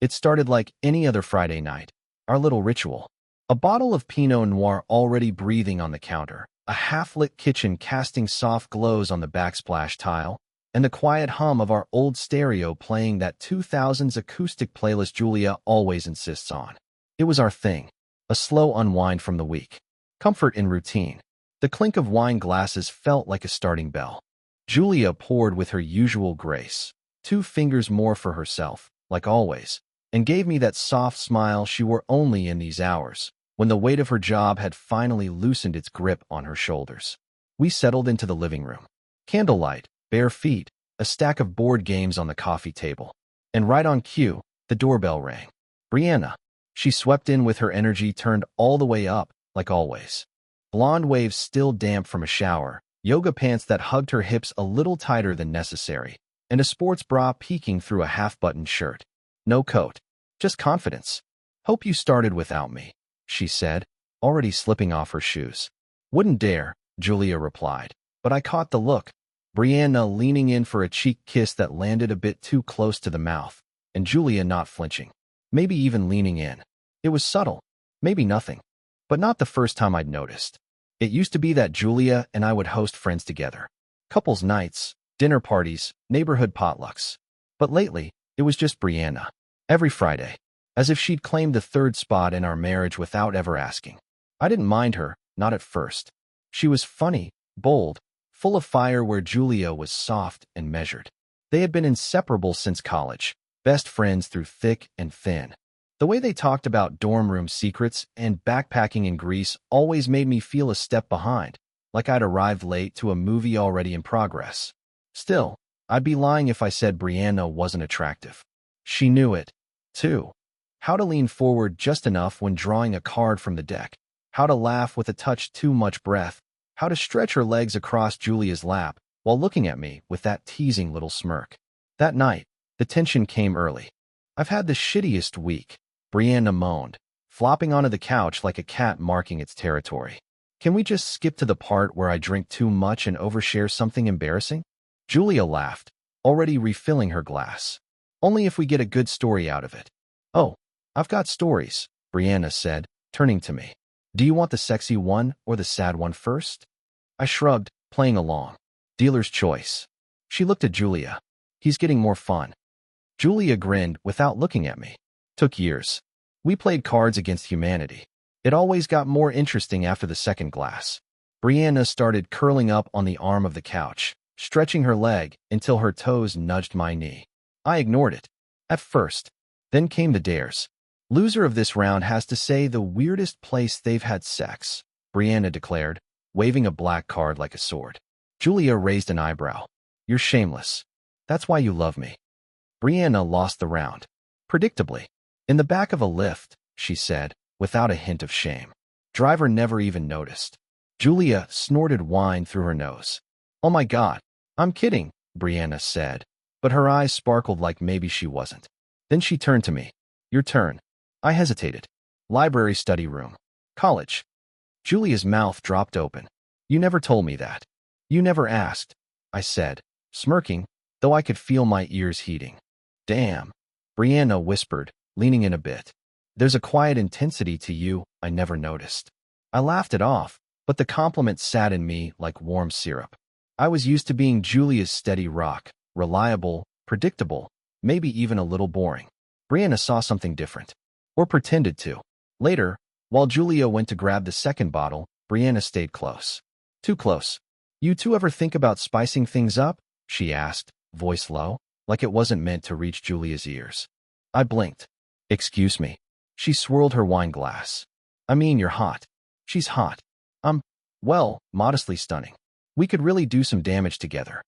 It started like any other Friday night, our little ritual. A bottle of Pinot Noir already breathing on the counter, a half-lit kitchen casting soft glows on the backsplash tile, and the quiet hum of our old stereo playing that 2000s acoustic playlist Julia always insists on. It was our thing, a slow unwind from the week. Comfort in routine. The clink of wine glasses felt like a starting bell. Julia poured with her usual grace, 2 fingers more for herself, like always, and gave me that soft smile she wore only in these hours, when the weight of her job had finally loosened its grip on her shoulders. We settled into the living room. Candlelight, bare feet, a stack of board games on the coffee table. And right on cue, the doorbell rang. Brianna. She swept in with her energy turned all the way up, like always. Blonde waves still damp from a shower, yoga pants that hugged her hips a little tighter than necessary, and a sports bra peeking through a half-buttoned shirt. No coat. Just confidence. Hope you started without me, she said, already slipping off her shoes. Wouldn't dare, Julia replied, but I caught the look. Brianna leaning in for a cheek kiss that landed a bit too close to the mouth, and Julia not flinching. Maybe even leaning in. It was subtle. Maybe nothing. But not the first time I'd noticed. It used to be that Julia and I would host friends together. Couples nights, dinner parties, neighborhood potlucks. But lately, it was just Brianna. Every Friday. As if she'd claimed the third spot in our marriage without ever asking. I didn't mind her, not at first. She was funny, bold, full of fire where Julia was soft and measured. They had been inseparable since college, best friends through thick and thin. The way they talked about dorm room secrets and backpacking in Greece always made me feel a step behind, like I'd arrived late to a movie already in progress. Still, I'd be lying if I said Brianna wasn't attractive. She knew it, too. How to lean forward just enough when drawing a card from the deck. How to laugh with a touch too much breath. How to stretch her legs across Julia's lap while looking at me with that teasing little smirk. That night, the tension came early. I've had the shittiest week, Brianna moaned, flopping onto the couch like a cat marking its territory. Can we just skip to the part where I drink too much and overshare something embarrassing? Julia laughed, already refilling her glass. Only if we get a good story out of it. Oh, I've got stories, Brianna said, turning to me. Do you want the sexy one or the sad one first? I shrugged, playing along. Dealer's choice. She looked at Julia. He's getting more fun. Julia grinned without looking at me. Took years. We played Cards Against Humanity. It always got more interesting after the second glass. Brianna started curling up on the arm of the couch, stretching her leg until her toes nudged my knee. I ignored it. At first. Then came the dares. Loser of this round has to say the weirdest place they've had sex, Brianna declared, waving a black card like a sword. Julia raised an eyebrow. You're shameless. That's why you love me. Brianna lost the round. Predictably. In the back of a lift, she said, without a hint of shame. Driver never even noticed. Julia snorted wine through her nose. Oh my God. I'm kidding, Brianna said, but her eyes sparkled like maybe she wasn't. Then she turned to me. Your turn. I hesitated. Library study room. College. Julia's mouth dropped open. You never told me that. You never asked, I said, smirking, though I could feel my ears heating. Damn, Brianna whispered, leaning in a bit. There's a quiet intensity to you I never noticed. I laughed it off, but the compliment sat in me like warm syrup. I was used to being Julia's steady rock, reliable, predictable, maybe even a little boring. Brianna saw something different. Or pretended to. Later, while Julia went to grab the second bottle, Brianna stayed close. Too close. You two ever think about spicing things up? She asked, voice low, like it wasn't meant to reach Julia's ears. I blinked. Excuse me. She swirled her wine glass. I mean, you're hot. She's hot. Well, modestly stunning. We could really do some damage together.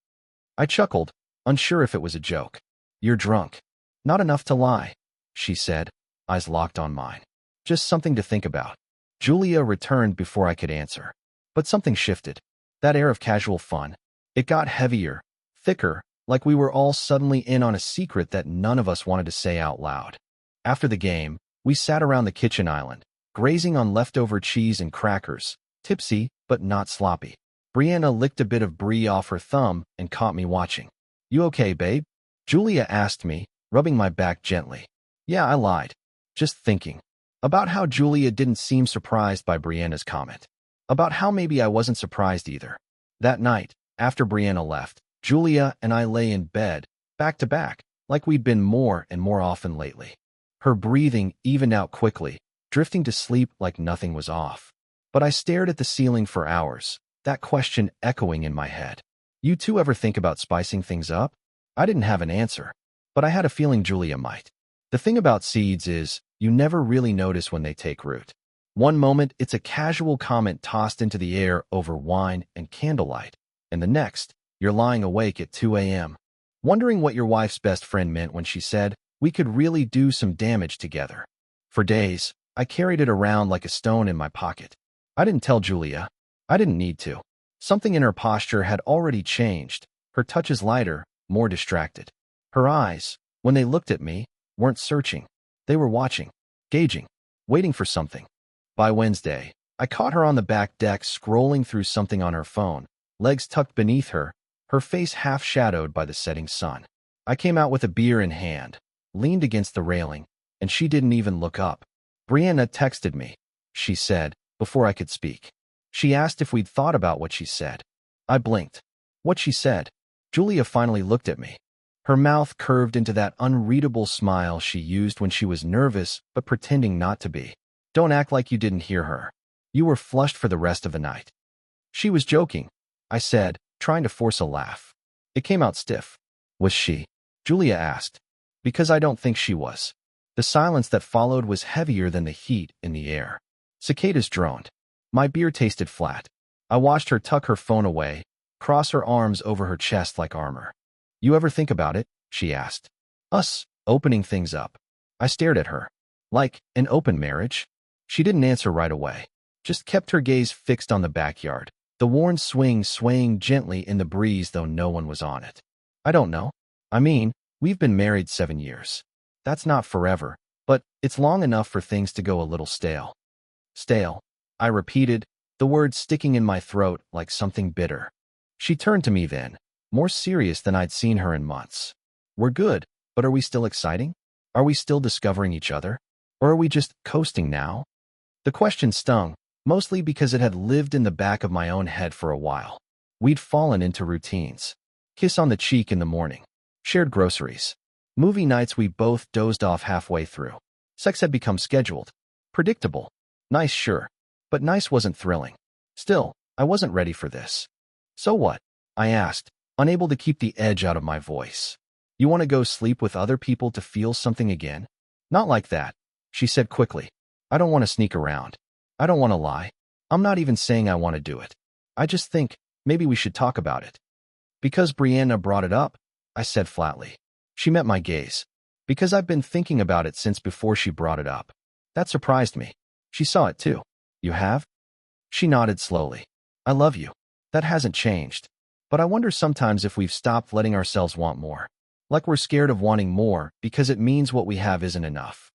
I chuckled, unsure if it was a joke. You're drunk. Not enough to lie, she said, eyes locked on mine. Just something to think about. Julia returned before I could answer. But something shifted. That air of casual fun. It got heavier, thicker, like we were all suddenly in on a secret that none of us wanted to say out loud. After the game, we sat around the kitchen island, grazing on leftover cheese and crackers, tipsy but not sloppy. Brianna licked a bit of brie off her thumb and caught me watching. You okay, babe? Julia asked me, rubbing my back gently. Yeah, I lied. Just thinking. About how Julia didn't seem surprised by Brianna's comment. About how maybe I wasn't surprised either. That night, after Brianna left, Julia and I lay in bed, back to back, like we'd been more and more often lately. Her breathing evened out quickly, drifting to sleep like nothing was off. But I stared at the ceiling for hours, that question echoing in my head. You two ever think about spicing things up? I didn't have an answer, but I had a feeling Julia might. The thing about seeds is, you never really notice when they take root. One moment, it's a casual comment tossed into the air over wine and candlelight, and the next, you're lying awake at 2 a.m., wondering what your wife's best friend meant when she said, "We could really do some damage together." For days, I carried it around like a stone in my pocket. I didn't tell Julia. I didn't need to. Something in her posture had already changed, her touches lighter, more distracted. Her eyes, when they looked at me, weren't searching. They were watching, gauging, waiting for something. By Wednesday, I caught her on the back deck scrolling through something on her phone, legs tucked beneath her, her face half shadowed by the setting sun. I came out with a beer in hand, leaned against the railing, and she didn't even look up. "Brianna texted me," she said, before I could speak. She asked if we'd thought about what she said. I blinked. What she said? Julia finally looked at me. Her mouth curved into that unreadable smile she used when she was nervous but pretending not to be. "Don't act like you didn't hear her. You were flushed for the rest of the night." "She was joking," I said, trying to force a laugh. It came out stiff. "Was she?" Julia asked. Because I don't think she was. The silence that followed was heavier than the heat in the air. Cicadas droned. My beer tasted flat. I watched her tuck her phone away, cross her arms over her chest like armor. "You ever think about it?" she asked. "Us, opening things up." I stared at her. "Like an open marriage?" She didn't answer right away, just kept her gaze fixed on the backyard, the worn swing swaying gently in the breeze though no one was on it. "I don't know. I mean, we've been married 7 years. That's not forever, but it's long enough for things to go a little stale." "Stale," I repeated, the words sticking in my throat like something bitter. She turned to me then, more serious than I'd seen her in months. "We're good, but are we still exciting? Are we still discovering each other? Or are we just coasting now?" The question stung, mostly because it had lived in the back of my own head for a while. We'd fallen into routines. Kiss on the cheek in the morning. Shared groceries. Movie nights we both dozed off halfway through. Sex had become scheduled. Predictable. Nice, sure. But nice wasn't thrilling. Still, I wasn't ready for this. "So what?" I asked, unable to keep the edge out of my voice. "You want to go sleep with other people to feel something again?" "Not like that," she said quickly. "I don't want to sneak around. I don't want to lie. I'm not even saying I want to do it. I just think, maybe we should talk about it." "Because Brianna brought it up," I said flatly. She met my gaze. "Because I've been thinking about it since before she brought it up." That surprised me. She saw it too. "You have?" She nodded slowly. "I love you. That hasn't changed. But I wonder sometimes if we've stopped letting ourselves want more. Like we're scared of wanting more because it means what we have isn't enough."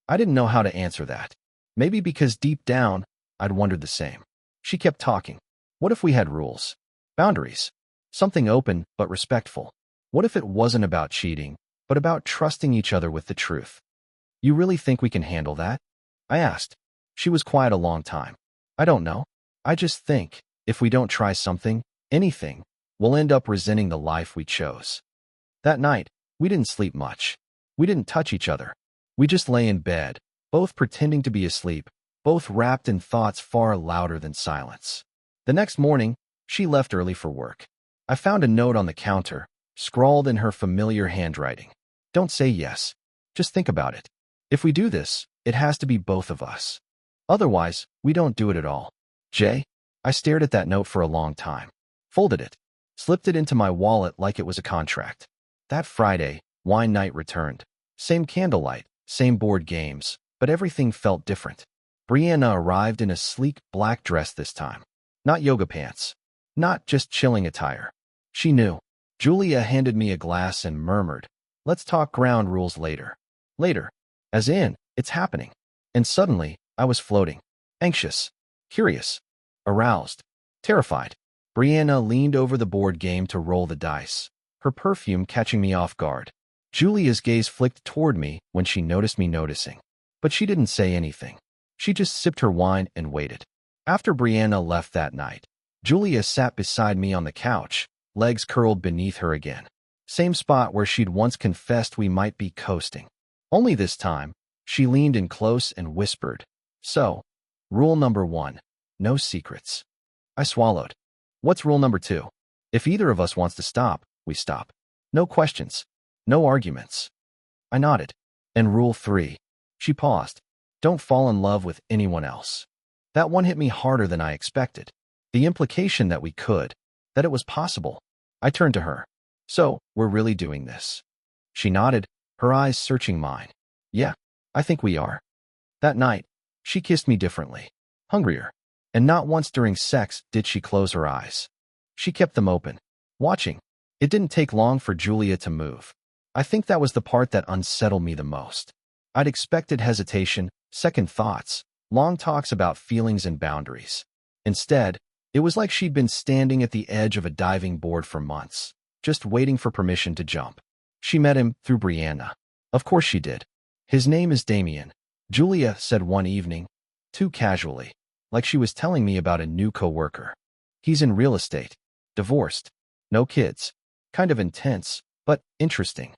I didn't know how to answer that. Maybe because deep down, I'd wondered the same. She kept talking. "What if we had rules? Boundaries? Something open but respectful? What if it wasn't about cheating, but about trusting each other with the truth?" "You really think we can handle that?" I asked. She was quiet a long time. "I don't know. I just think, if we don't try something, anything, we'll end up resenting the life we chose." That night, we didn't sleep much. We didn't touch each other. We just lay in bed, both pretending to be asleep, both wrapped in thoughts far louder than silence. The next morning, she left early for work. I found a note on the counter, scrawled in her familiar handwriting. "Don't say yes. Just think about it. If we do this, it has to be both of us. Otherwise, we don't do it at all. Jay." I stared at that note for a long time, folded it, slipped it into my wallet like it was a contract. That Friday, wine night returned. Same candlelight, same board games, but everything felt different. Brianna arrived in a sleek black dress this time. Not yoga pants. Not just chilling attire. She knew. Julia handed me a glass and murmured, "Let's talk ground rules later." Later. As in, it's happening. And suddenly, I was floating. Anxious. Curious. Aroused. Terrified. Brianna leaned over the board game to roll the dice, her perfume catching me off guard. Julia's gaze flicked toward me when she noticed me noticing. But she didn't say anything. She just sipped her wine and waited. After Brianna left that night, Julia sat beside me on the couch, legs curled beneath her again. Same spot where she'd once confessed we might be coasting. Only this time, she leaned in close and whispered, "So, rule number 1, no secrets." I swallowed. What's rule number 2? If either of us wants to stop, we stop. No questions. No arguments. I nodded. And rule 3. She paused. Don't fall in love with anyone else. That one hit me harder than I expected. The implication that we could, that it was possible. I turned to her. So, we're really doing this? She nodded, her eyes searching mine. Yeah, I think we are. That night, she kissed me differently, hungrier. And not once during sex did she close her eyes. She kept them open, watching. It didn't take long for Julia to move. I think that was the part that unsettled me the most. I'd expected hesitation, second thoughts, long talks about feelings and boundaries. Instead, it was like she'd been standing at the edge of a diving board for months, just waiting for permission to jump. She met him through Brianna. Of course she did. His name is Damien, Julia said one evening, too casually, like she was telling me about a new coworker. He's in real estate, divorced, no kids. Kind of intense, but interesting.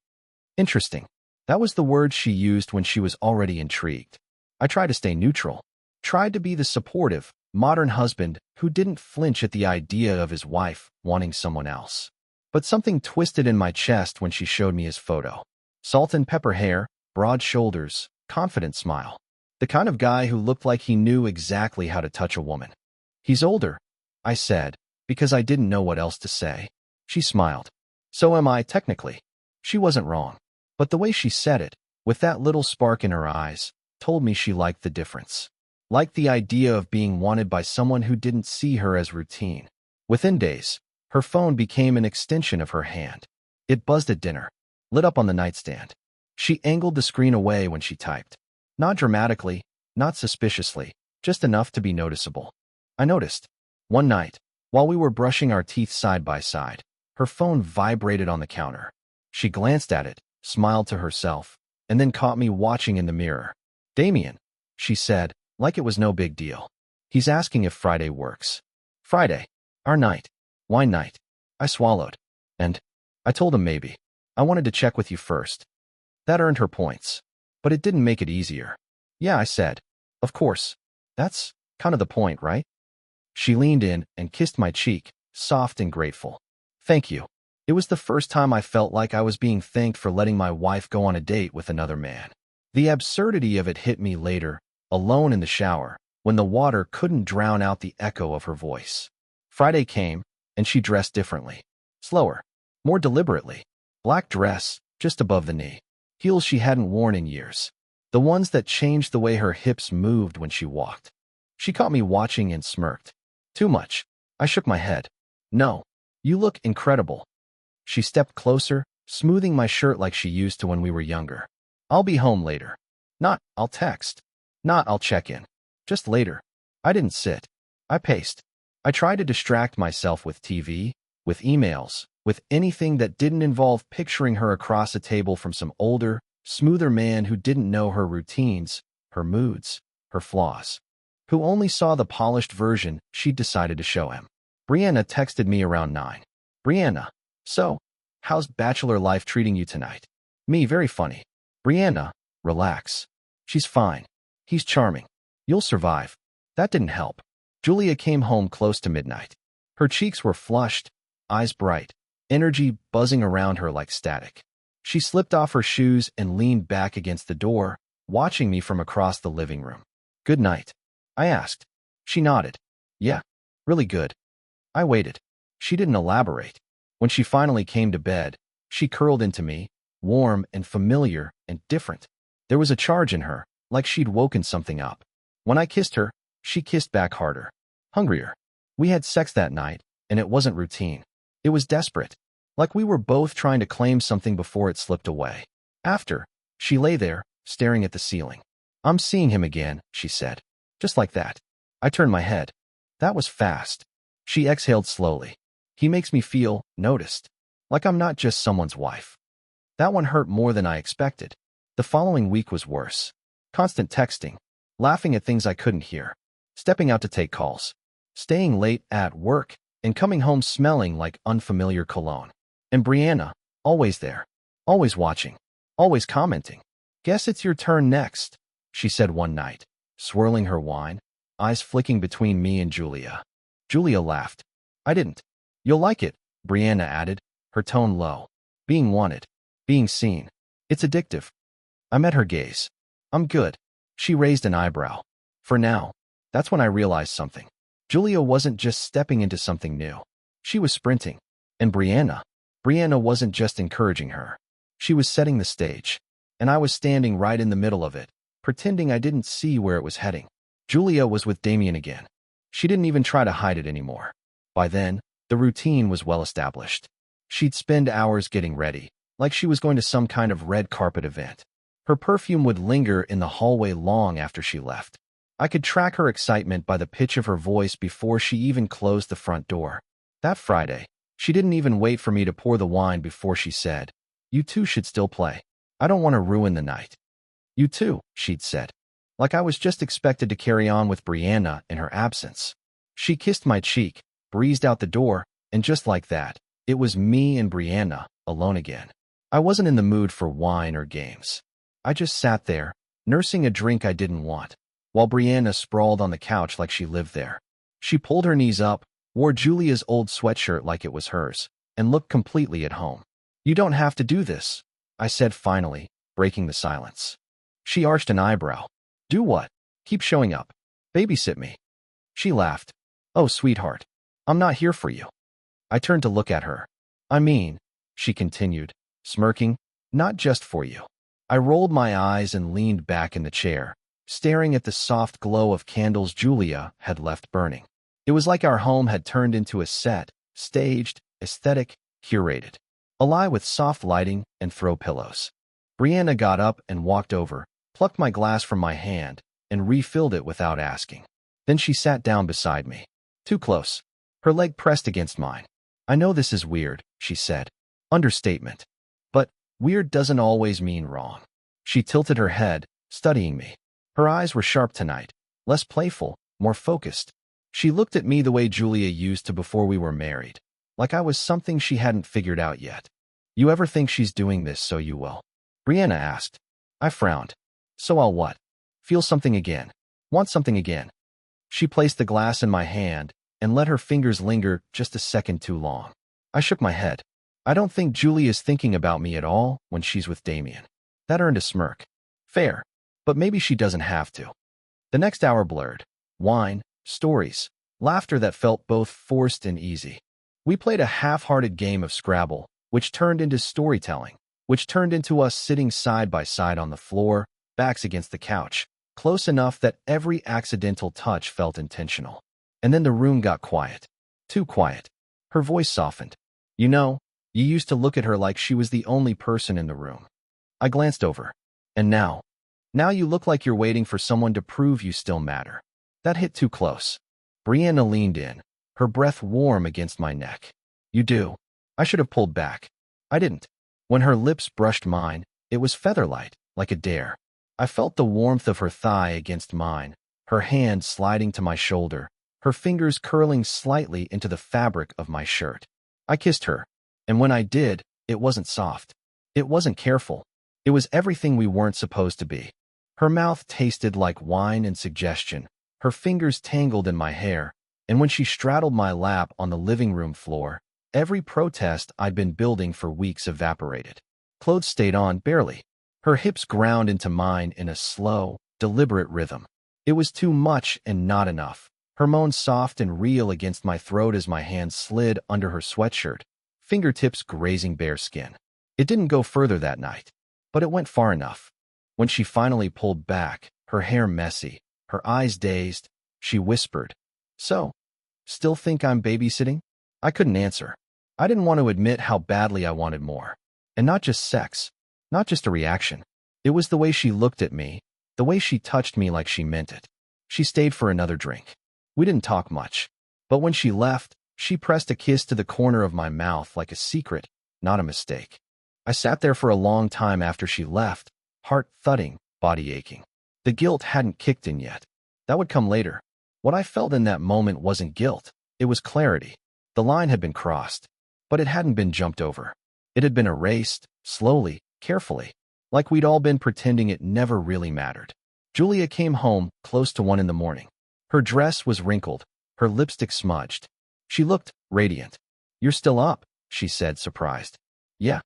Interesting. That was the word she used when she was already intrigued. I tried to stay neutral, tried to be the supportive, modern husband who didn't flinch at the idea of his wife wanting someone else. But something twisted in my chest when she showed me his photo. Salt and pepper hair, broad shoulders, confident smile. The kind of guy who looked like he knew exactly how to touch a woman. He's older, I said, because I didn't know what else to say. She smiled. So am I, technically. She wasn't wrong. But the way she said it, with that little spark in her eyes, told me she liked the difference. Liked the idea of being wanted by someone who didn't see her as routine. Within days, her phone became an extension of her hand. It buzzed at dinner, lit up on the nightstand. She angled the screen away when she typed. Not dramatically, not suspiciously, just enough to be noticeable. I noticed. One night, while we were brushing our teeth side by side, her phone vibrated on the counter. She glanced at it, smiled to herself, and then caught me watching in the mirror. "Damien," she said, like it was no big deal. "He's asking if Friday works." Friday. Our night. Wine night. I swallowed. And I told him maybe. I wanted to check with you first. That earned her points. But it didn't make it easier. Yeah, I said. Of course. That's kind of the point, right? She leaned in and kissed my cheek, soft and grateful. Thank you. It was the first time I felt like I was being thanked for letting my wife go on a date with another man. The absurdity of it hit me later, alone in the shower, when the water couldn't drown out the echo of her voice. Friday came, and she dressed differently. Slower. More deliberately. Black dress, just above the knee. Heels she hadn't worn in years. The ones that changed the way her hips moved when she walked. She caught me watching and smirked. Too much. I shook my head. No. You look incredible. She stepped closer, smoothing my shirt like she used to when we were younger. I'll be home later. Not, I'll text. Not, I'll check in. Just later. I didn't sit. I paced. I tried to distract myself with TV, with emails, with anything that didn't involve picturing her across a table from some older, smoother man who didn't know her routines, her moods, her flaws, who only saw the polished version she'd decided to show him. Brianna texted me around 9. Brianna. So, how's bachelor life treating you tonight? Me, very funny. Brianna, relax. She's fine. He's charming. You'll survive. That didn't help. Julia came home close to midnight. Her cheeks were flushed, eyes bright, energy buzzing around her like static. She slipped off her shoes and leaned back against the door, watching me from across the living room. Good night, I asked. She nodded. Yeah, really good. I waited. She didn't elaborate. When she finally came to bed, she curled into me, warm and familiar and different. There was a charge in her, like she'd woken something up. When I kissed her, she kissed back harder, hungrier. We had sex that night, and it wasn't routine. It was desperate, like we were both trying to claim something before it slipped away. After, she lay there, staring at the ceiling. I'm seeing him again, she said. Just like that. I turned my head. That was fast. She exhaled slowly. He makes me feel noticed, like I'm not just someone's wife. That one hurt more than I expected. The following week was worse. Constant texting, laughing at things I couldn't hear, stepping out to take calls, staying late at work, and coming home smelling like unfamiliar cologne. And Brianna, always there, always watching, always commenting. "Guess it's your turn next," she said one night, swirling her wine, eyes flicking between me and Julia. Julia laughed. I didn't. "You'll like it," Brianna added, her tone low. "Being wanted, being seen. It's addictive." I met her gaze. "I'm good." She raised an eyebrow. "For now." That's when I realized something. Julia wasn't just stepping into something new. She was sprinting. And Brianna wasn't just encouraging her. She was setting the stage. And I was standing right in the middle of it, pretending I didn't see where it was heading. Julia was with Damien again. She didn't even try to hide it anymore. By then, the routine was well established. She'd spend hours getting ready, like she was going to some kind of red carpet event. Her perfume would linger in the hallway long after she left. I could track her excitement by the pitch of her voice before she even closed the front door. That Friday, she didn't even wait for me to pour the wine before she said, "You two should still play. I don't want to ruin the night." "You too," she'd said, like I was just expected to carry on with Brianna in her absence. She kissed my cheek, breezed out the door, and just like that, it was me and Brianna, alone again. I wasn't in the mood for wine or games. I just sat there, nursing a drink I didn't want, while Brianna sprawled on the couch like she lived there. She pulled her knees up, wore Julia's old sweatshirt like it was hers, and looked completely at home. "You don't have to do this," I said finally, breaking the silence. She arched an eyebrow. "Do what?" "Keep showing up. Babysit me." She laughed. "Oh, sweetheart. I'm not here for you." I turned to look at her. "I mean," she continued, smirking, "not just for you." I rolled my eyes and leaned back in the chair, staring at the soft glow of candles Julia had left burning. It was like our home had turned into a set, staged, aesthetic, curated. Alive with soft lighting and throw pillows. Brianna got up and walked over, plucked my glass from my hand, and refilled it without asking. Then she sat down beside me. Too close. Her leg pressed against mine. "I know this is weird," she said. Understatement. But weird doesn't always mean wrong. She tilted her head, studying me. Her eyes were sharp tonight, less playful, more focused. She looked at me the way Julia used to before we were married, like I was something she hadn't figured out yet. "You ever think she's doing this so you will?" Brianna asked. I frowned. "So I'll what? Feel something again? Want something again?" She placed the glass in my hand and let her fingers linger just a second too long. I shook my head. "I don't think Julia's thinking about me at all when she's with Damien." That earned a smirk. "Fair. But maybe she doesn't have to." The next hour blurred. Wine, stories, laughter that felt both forced and easy. We played a half-hearted game of Scrabble, which turned into storytelling, which turned into us sitting side by side on the floor, backs against the couch, close enough that every accidental touch felt intentional. And then the room got quiet. Too quiet. Her voice softened. "You know, you used to look at her like she was the only person in the room." I glanced over. "And now? Now you look like you're waiting for someone to prove you still matter." That hit too close. Brianna leaned in, her breath warm against my neck. "You do." I should have pulled back. I didn't. When her lips brushed mine, it was featherlight, like a dare. I felt the warmth of her thigh against mine, her hand sliding to my shoulder, her fingers curling slightly into the fabric of my shirt. I kissed her, and when I did, it wasn't soft. It wasn't careful. It was everything we weren't supposed to be. Her mouth tasted like wine and suggestion, her fingers tangled in my hair, and when she straddled my lap on the living room floor, every protest I'd been building for weeks evaporated. Clothes stayed on, barely. Her hips ground into mine in a slow, deliberate rhythm. It was too much and not enough. Her moans soft and real against my throat as my hands slid under her sweatshirt, fingertips grazing bare skin. It didn't go further that night, but it went far enough. When she finally pulled back, her hair messy, her eyes dazed, she whispered, "So, still think I'm babysitting?" I couldn't answer. I didn't want to admit how badly I wanted more. And not just sex, not just a reaction. It was the way she looked at me, the way she touched me like she meant it. She stayed for another drink. We didn't talk much. But when she left, she pressed a kiss to the corner of my mouth like a secret, not a mistake. I sat there for a long time after she left, heart thudding, body aching. The guilt hadn't kicked in yet. That would come later. What I felt in that moment wasn't guilt. It was clarity. The line had been crossed, but it hadn't been jumped over. It had been erased, slowly, carefully, like we'd all been pretending it never really mattered. Julia came home close to 1 in the morning. Her dress was wrinkled, her lipstick smudged. She looked radiant. "You're still up," she said, surprised. "Yeah."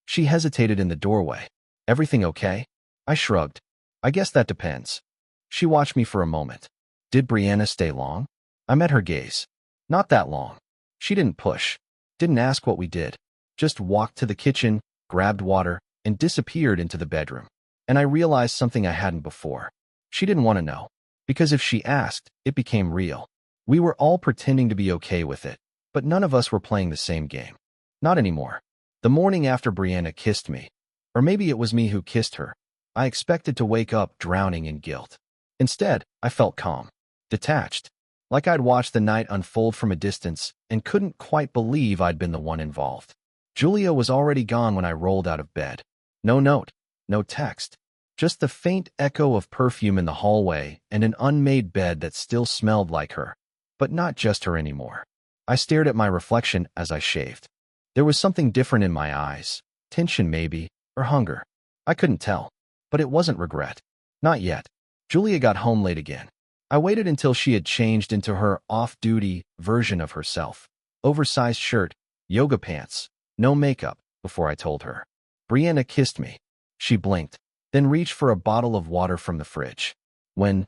She hesitated in the doorway. "Everything okay?" I shrugged. "I guess that depends." She watched me for a moment. "Did Brianna stay long?" I met her gaze. "Not that long." She didn't push, didn't ask what we did, just walked to the kitchen, grabbed water, and disappeared into the bedroom. And I realized something I hadn't before. She didn't want to know, because if she asked, it became real. We were all pretending to be okay with it, but none of us were playing the same game. Not anymore. The morning after Brianna kissed me, or maybe it was me who kissed her, I expected to wake up drowning in guilt. Instead, I felt calm, detached, like I'd watched the night unfold from a distance and couldn't quite believe I'd been the one involved. Julia was already gone when I rolled out of bed. No note, no text, just the faint echo of perfume in the hallway and an unmade bed that still smelled like her, but not just her anymore. I stared at my reflection as I shaved. There was something different in my eyes, tension maybe, or hunger. I couldn't tell, but it wasn't regret. Not yet. Julia got home late again. I waited until she had changed into her off-duty version of herself. Oversized shirt, yoga pants, no makeup, before I told her. Brianna kissed me. She blinked, then reached for a bottle of water from the fridge. "When?"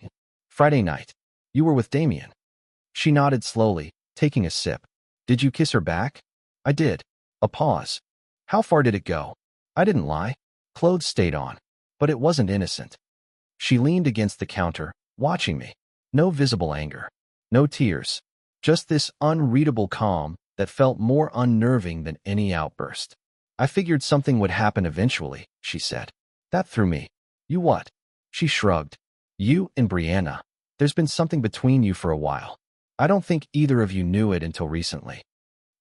"Friday night. You were with Damien." She nodded slowly, taking a sip. "Did you kiss her back?" "I did." A pause. "How far did it go?" I didn't lie. Clothes stayed on, but it wasn't innocent. She leaned against the counter, watching me. No visible anger. No tears. Just this unreadable calm that felt more unnerving than any outburst. "I figured something would happen eventually," she said. That threw me. "You what?" She shrugged. "You and Brianna. There's been something between you for a while. I don't think either of you knew it until recently.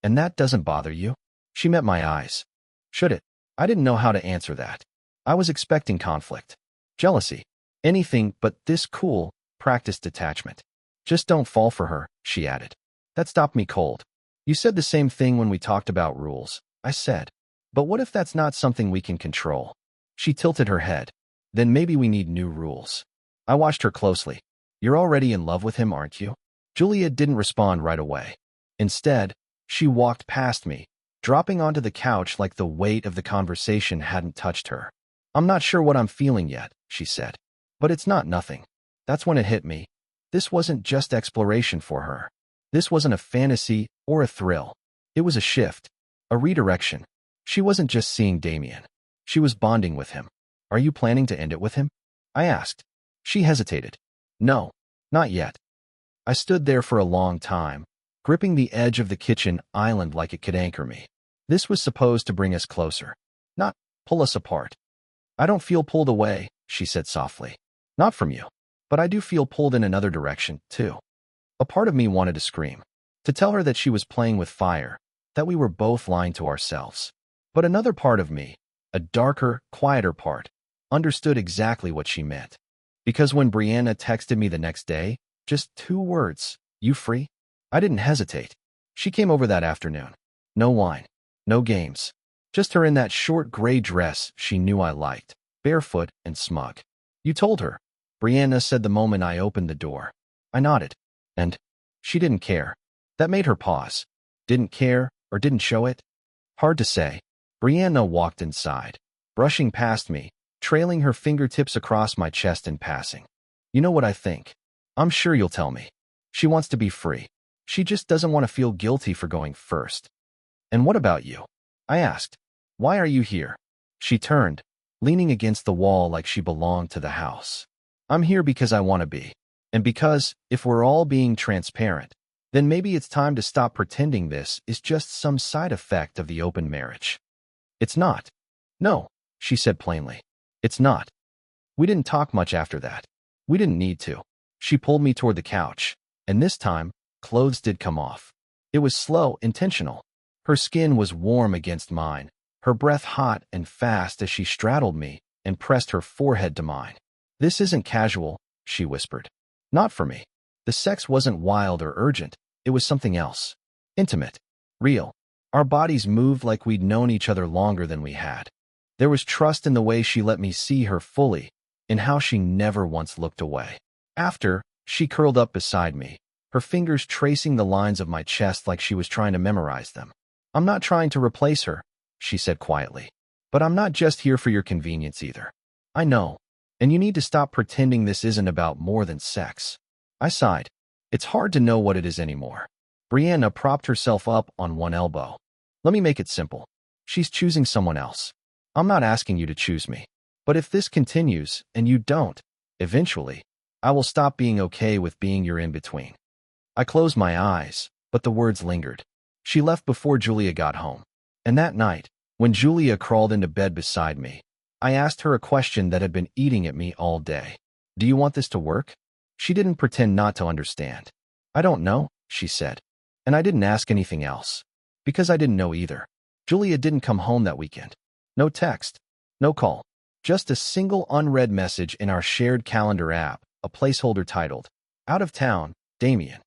And that doesn't bother you?" She met my eyes. Should it? I didn't know how to answer that. I was expecting conflict. Jealousy. Anything but this cool, practiced detachment. "Just don't fall for her," she added. That stopped me cold. "You said the same thing when we talked about rules," I said. "But what if that's not something we can control?" She tilted her head. "Then maybe we need new rules." I watched her closely. "You're already in love with him, aren't you?" Julia didn't respond right away. Instead, she walked past me, dropping onto the couch like the weight of the conversation hadn't touched her. "I'm not sure what I'm feeling yet," she said. "But it's not nothing." That's when it hit me. This wasn't just exploration for her. This wasn't a fantasy or a thrill. It was a shift, a redirection. She wasn't just seeing Damien. She was bonding with him. "Are you planning to end it with him?" I asked. She hesitated. "No, not yet." I stood there for a long time, gripping the edge of the kitchen island like it could anchor me. This was supposed to bring us closer, not pull us apart. "I don't feel pulled away," she said softly. "Not from you. But I do feel pulled in another direction, too." A part of me wanted to scream, to tell her that she was playing with fire, that we were both lying to ourselves. But another part of me, a darker, quieter part, understood exactly what she meant. Because when Brianna texted me the next day, just 2 words, "You free?" I didn't hesitate. She came over that afternoon. No wine, no games. Just her in that short gray dress she knew I liked, barefoot and smug. "You told her," Brianna said the moment I opened the door. I nodded. And she didn't care. That made her pause. Didn't care or didn't show it? Hard to say. Brianna walked inside, brushing past me, trailing her fingertips across my chest in passing. "You know what I think. I'm sure you'll tell me. She wants to be free. She just doesn't want to feel guilty for going first." "And what about you?" I asked. "Why are you here?" She turned, leaning against the wall like she belonged to the house. "I'm here because I want to be. And because, if we're all being transparent, then maybe it's time to stop pretending this is just some side effect of the open marriage." "It's not." "No," she said plainly. "It's not." We didn't talk much after that. We didn't need to. She pulled me toward the couch, and this time, clothes did come off. It was slow, intentional. Her skin was warm against mine, her breath hot and fast as she straddled me and pressed her forehead to mine. "This isn't casual," she whispered. "Not for me." The sex wasn't wild or urgent. It was something else. Intimate. Real. Our bodies moved like we'd known each other longer than we had. There was trust in the way she let me see her fully, in how she never once looked away. After, she curled up beside me, her fingers tracing the lines of my chest like she was trying to memorize them. "I'm not trying to replace her," she said quietly. "But I'm not just here for your convenience either. I know. And you need to stop pretending this isn't about more than sex." I sighed. It's hard to know what it is anymore. Brianna propped herself up on one elbow. "Let me make it simple. She's choosing someone else. I'm not asking you to choose me. But if this continues, and you don't, eventually, I will stop being okay with being your in-between." I closed my eyes, but the words lingered. She left before Julia got home. And that night, when Julia crawled into bed beside me, I asked her a question that had been eating at me all day. "Do you want this to work?" She didn't pretend not to understand. "I don't know," she said. And I didn't ask anything else. Because I didn't know either. Julia didn't come home that weekend. No text. No call. Just a single unread message in our shared calendar app, a placeholder titled, "Out of town, Damien."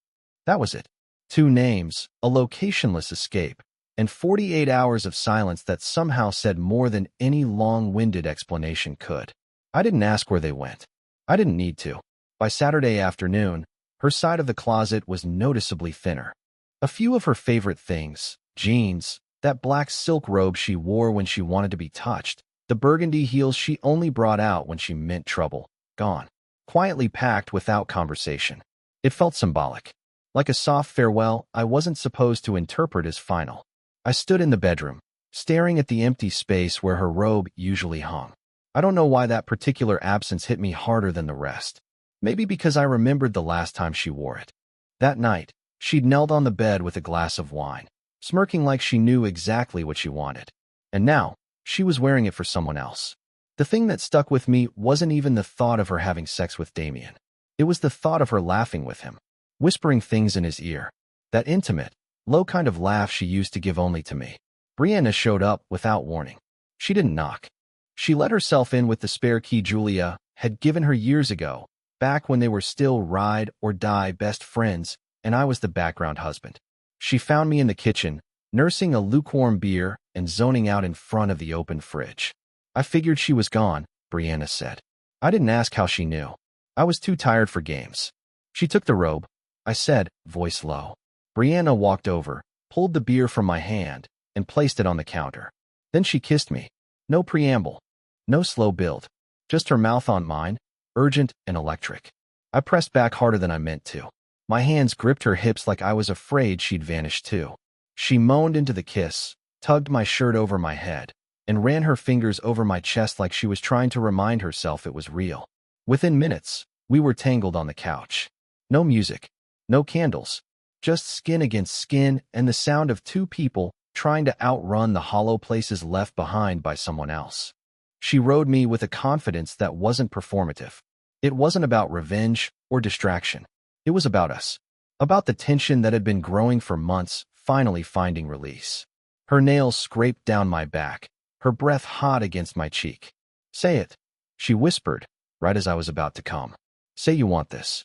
That was it. 2 names, a locationless escape, and 48 hours of silence that somehow said more than any long-winded explanation could. I didn't ask where they went. I didn't need to. By Saturday afternoon, her side of the closet was noticeably thinner. A few of her favorite things, jeans, that black silk robe she wore when she wanted to be touched, the burgundy heels she only brought out when she meant trouble, gone. Quietly packed without conversation. It felt symbolic. Like a soft farewell I wasn't supposed to interpret as final. I stood in the bedroom, staring at the empty space where her robe usually hung. I don't know why that particular absence hit me harder than the rest. Maybe because I remembered the last time she wore it. That night, she'd knelt on the bed with a glass of wine, smirking like she knew exactly what she wanted. And now, she was wearing it for someone else. The thing that stuck with me wasn't even the thought of her having sex with Damien. It was the thought of her laughing with him, whispering things in his ear. That intimate, low kind of laugh she used to give only to me. Brianna showed up without warning. She didn't knock. She let herself in with the spare key Julia had given her years ago, back when they were still ride or die best friends, and I was the background husband. She found me in the kitchen, nursing a lukewarm beer and zoning out in front of the open fridge. "I figured she was gone," Brianna said. I didn't ask how she knew. I was too tired for games. "She took the robe," I said, voice low. Brianna walked over, pulled the beer from my hand, and placed it on the counter. Then she kissed me. No preamble. No slow build. Just her mouth on mine, urgent and electric. I pressed back harder than I meant to. My hands gripped her hips like I was afraid she'd vanish too. She moaned into the kiss, tugged my shirt over my head, and ran her fingers over my chest like she was trying to remind herself it was real. Within minutes, we were tangled on the couch. No music, no candles, just skin against skin and the sound of 2 people trying to outrun the hollow places left behind by someone else. She rode me with a confidence that wasn't performative. It wasn't about revenge or distraction. It was about us. About the tension that had been growing for months, finally finding release. Her nails scraped down my back, her breath hot against my cheek. "Say it," she whispered, right as I was about to come. "Say you want this."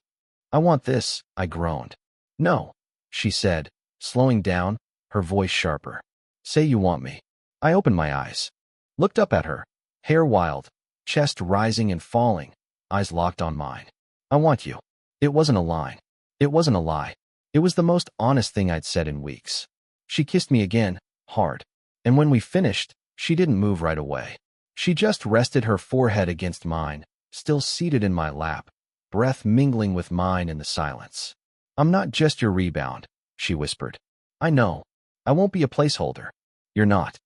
"I want this," I groaned. "No," she said, slowing down, her voice sharper. "Say you want me." I opened my eyes, looked up at her, hair wild, chest rising and falling, eyes locked on mine. "I want you." It wasn't a line. It wasn't a lie. It was the most honest thing I'd said in weeks. She kissed me again, hard. And when we finished, she didn't move right away. She just rested her forehead against mine, still seated in my lap, breath mingling with mine in the silence. "I'm not just your rebound," she whispered. "I know. I won't be a placeholder. You're not."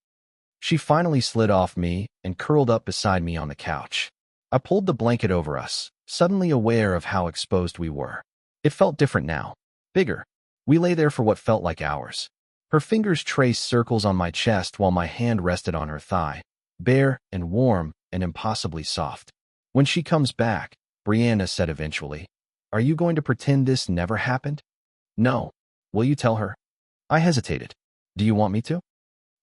She finally slid off me and curled up beside me on the couch. I pulled the blanket over us, suddenly aware of how exposed we were. It felt different now. Bigger. We lay there for what felt like hours. Her fingers traced circles on my chest while my hand rested on her thigh, bare and warm and impossibly soft. "When she comes back," Brianna said eventually, "are you going to pretend this never happened?" "No." "Will you tell her?" I hesitated. "Do you want me to?"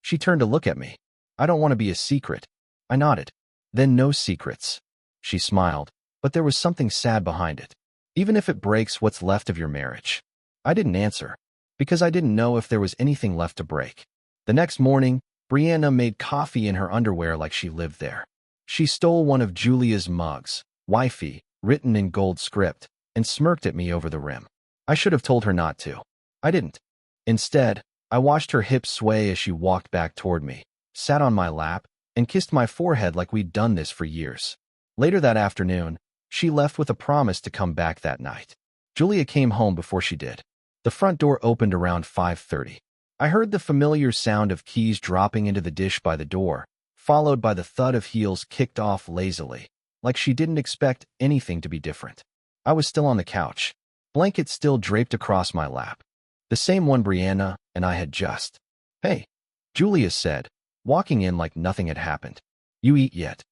She turned to look at me. I don't want to be a secret. I nodded. Then no secrets. She smiled, but there was something sad behind it. Even if it breaks what's left of your marriage. I didn't answer, because I didn't know if there was anything left to break. The next morning, Brianna made coffee in her underwear like she lived there. She stole one of Julia's mugs, wifey, written in gold script, and smirked at me over the rim. I should have told her not to. I didn't. Instead, I watched her hips sway as she walked back toward me, sat on my lap, and kissed my forehead like we'd done this for years. Later that afternoon, she left with a promise to come back that night. Julia came home before she did. The front door opened around 5:30. I heard the familiar sound of keys dropping into the dish by the door, followed by the thud of heels kicked off lazily, like she didn't expect anything to be different. I was still on the couch, blanket still draped across my lap. The same one Brianna and I had just. "Hey," Julia said, walking in like nothing had happened. "You eat yet?"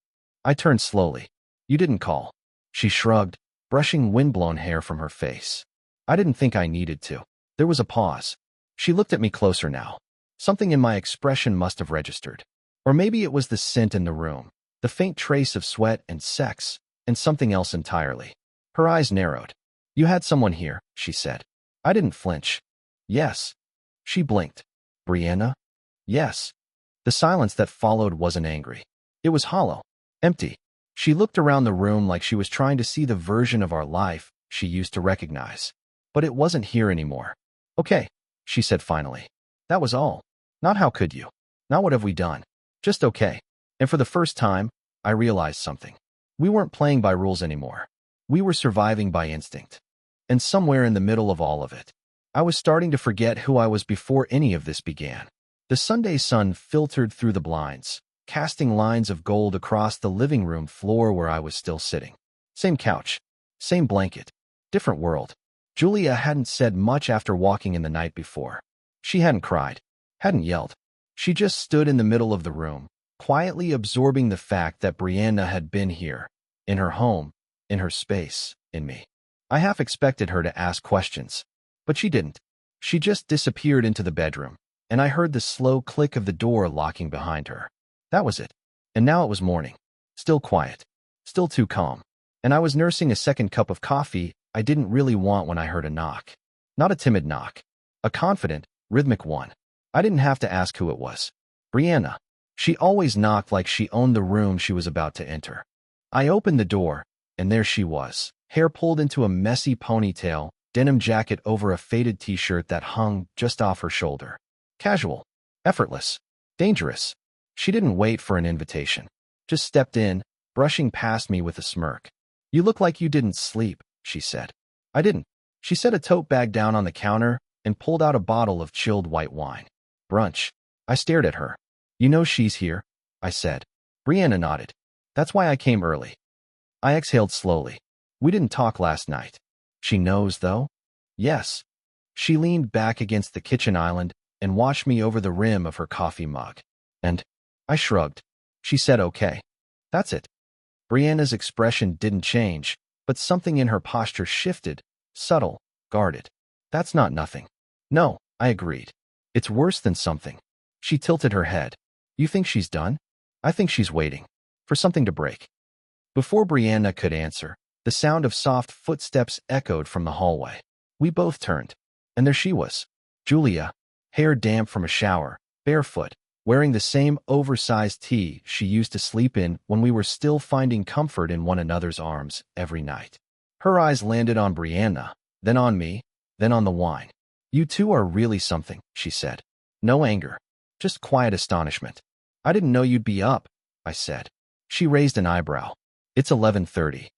I turned slowly. "You didn't call." She shrugged, brushing windblown hair from her face. I didn't think I needed to. There was a pause. She looked at me closer now. Something in my expression must have registered. Or maybe it was the scent in the room, the faint trace of sweat and sex, and something else entirely. Her eyes narrowed. "You had someone here," she said. I didn't flinch. "Yes." She blinked. "Brianna?" "Yes." The silence that followed wasn't angry. It was hollow, empty. She looked around the room like she was trying to see the version of our life she used to recognize. But it wasn't here anymore. "Okay," she said finally. That was all. Not "how could you?" Not "what have we done?" Just okay. And for the first time, I realized something. We weren't playing by rules anymore. We were surviving by instinct. And somewhere in the middle of all of it, I was starting to forget who I was before any of this began. The Sunday sun filtered through the blinds, casting lines of gold across the living room floor where I was still sitting. Same couch, same blanket, different world. Julia hadn't said much after walking in the night before. She hadn't cried, hadn't yelled. She just stood in the middle of the room, quietly absorbing the fact that Brianna had been here, in her home, in her space, in me. I half expected her to ask questions, but she didn't. She just disappeared into the bedroom, and I heard the slow click of the door locking behind her. That was it. And now it was morning. Still quiet. Still too calm. And I was nursing a second cup of coffee I didn't really want when I heard a knock. Not a timid knock. A confident, rhythmic one. I didn't have to ask who it was. Brianna. She always knocked like she owned the room she was about to enter. I opened the door, and there she was, hair pulled into a messy ponytail, denim jacket over a faded t-shirt that hung just off her shoulder. Casual. Effortless. Dangerous. She didn't wait for an invitation. Just stepped in, brushing past me with a smirk. "You look like you didn't sleep," she said. I didn't. She set a tote bag down on the counter and pulled out a bottle of chilled white wine. "Brunch." I stared at her. "You know she's here," I said. Brianna nodded. "That's why I came early." I exhaled slowly. "We didn't talk last night." "She knows, though?" "Yes." She leaned back against the kitchen island and watched me over the rim of her coffee mug. And I shrugged. She said okay. That's it. Brianna's expression didn't change, but something in her posture shifted, subtle, guarded. "That's not nothing." "No," I agreed. "It's worse than something." She tilted her head. "You think she's done?" "I think she's waiting. For something to break." Before Brianna could answer, the sound of soft footsteps echoed from the hallway. We both turned, and there she was. Julia, hair damp from a shower, barefoot, wearing the same oversized tee she used to sleep in when we were still finding comfort in one another's arms every night. Her eyes landed on Brianna, then on me, then on the wine. "You two are really something," she said. No anger, just quiet astonishment. "I didn't know you'd be up," I said. She raised an eyebrow. "It's 11:30.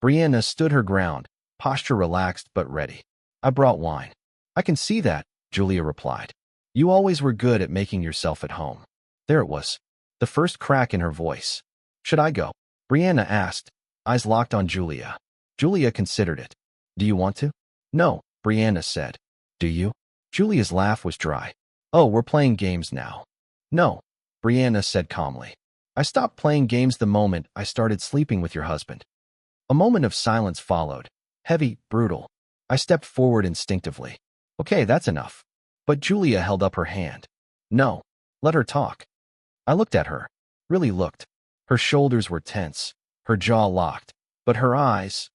Brianna stood her ground, posture relaxed but ready. "I brought wine." "I can see that," Julia replied. "You always were good at making yourself at home." There it was, the first crack in her voice. "Should I go?" Brianna asked, eyes locked on Julia. Julia considered it. "Do you want to?" "No," Brianna said. "Do you?" Julia's laugh was dry. "Oh, we're playing games now." "No," Brianna said calmly. "I stopped playing games the moment I started sleeping with your husband." A moment of silence followed, heavy, brutal. I stepped forward instinctively. "Okay, that's enough." But Julia held up her hand. "No, let her talk." I looked at her. Really looked. Her shoulders were tense, her jaw locked, but her eyes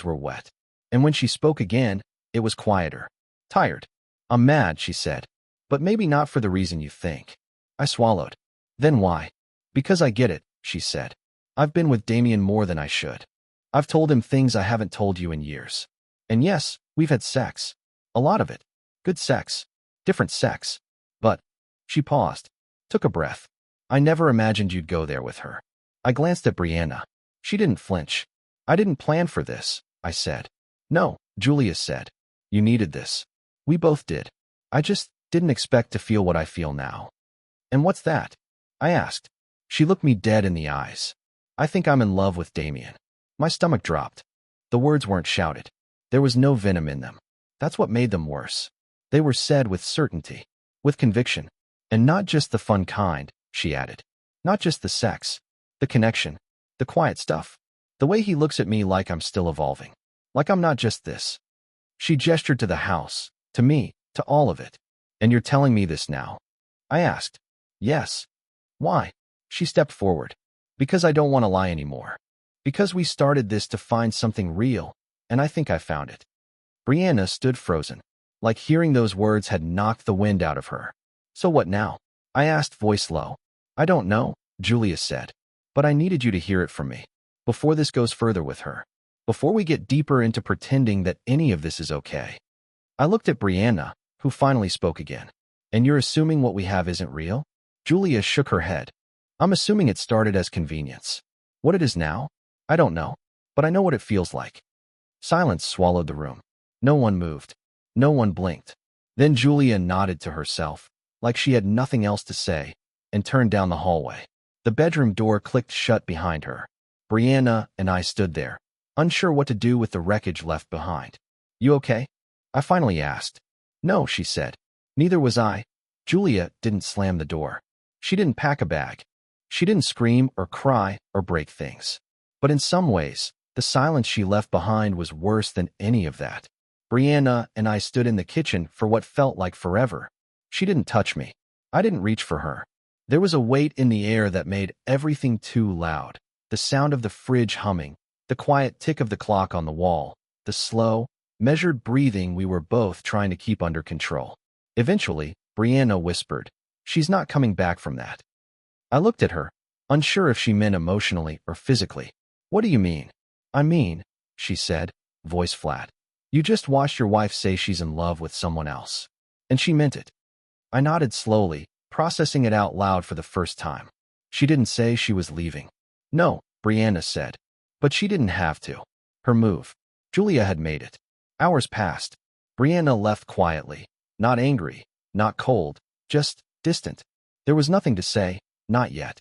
were wet. And when she spoke again, it was quieter. Tired. I'm mad, she said. But maybe not for the reason you think. I swallowed. Then why? Because I get it, she said. I've been with Damien more than I should. I've told him things I haven't told you in years. And yes, we've had sex. A lot of it. Good sex. Different sex. But, she paused. Took a breath. I never imagined you'd go there with her. I glanced at Brianna. She didn't flinch. I didn't plan for this, I said. No, Julia said. You needed this. We both did. I just didn't expect to feel what I feel now. And what's that? I asked. She looked me dead in the eyes. I think I'm in love with Damien. My stomach dropped. The words weren't shouted. There was no venom in them. That's what made them worse. They were said with certainty, with conviction. And not just the fun kind, she added. Not just the sex, the connection, the quiet stuff. The way he looks at me like I'm still evolving. Like I'm not just this. She gestured to the house, to me, to all of it. And you're telling me this now? I asked. Yes. Why? She stepped forward. Because I don't want to lie anymore. Because we started this to find something real, and I think I found it. Brianna stood frozen, like hearing those words had knocked the wind out of her. So what now? I asked, voice low. I don't know, Julia said. But I needed you to hear it from me. Before this goes further with her. Before we get deeper into pretending that any of this is okay. I looked at Brianna, who finally spoke again. And you're assuming what we have isn't real? Julia shook her head. I'm assuming it started as convenience. What it is now? I don't know. But I know what it feels like. Silence swallowed the room. No one moved. No one blinked. Then Julia nodded to herself, like she had nothing else to say, and turned down the hallway. The bedroom door clicked shut behind her. Brianna and I stood there, unsure what to do with the wreckage left behind. You okay? I finally asked. No, she said. Neither was I. Julia didn't slam the door. She didn't pack a bag. She didn't scream or cry or break things. But in some ways, the silence she left behind was worse than any of that. Brianna and I stood in the kitchen for what felt like forever. She didn't touch me. I didn't reach for her. There was a weight in the air that made everything too loud. The sound of the fridge humming, the quiet tick of the clock on the wall, the slow, measured breathing we were both trying to keep under control. Eventually, Brianna whispered, "She's not coming back from that." I looked at her, unsure if she meant emotionally or physically. What do you mean? I mean, she said, voice flat. You just watched your wife say she's in love with someone else. And she meant it. I nodded slowly, processing it out loud for the first time. She didn't say she was leaving. No, Brianna said. But she didn't have to. Her move. Julia had made it. Hours passed. Brianna left quietly. Not angry, not cold, just distant. There was nothing to say, not yet.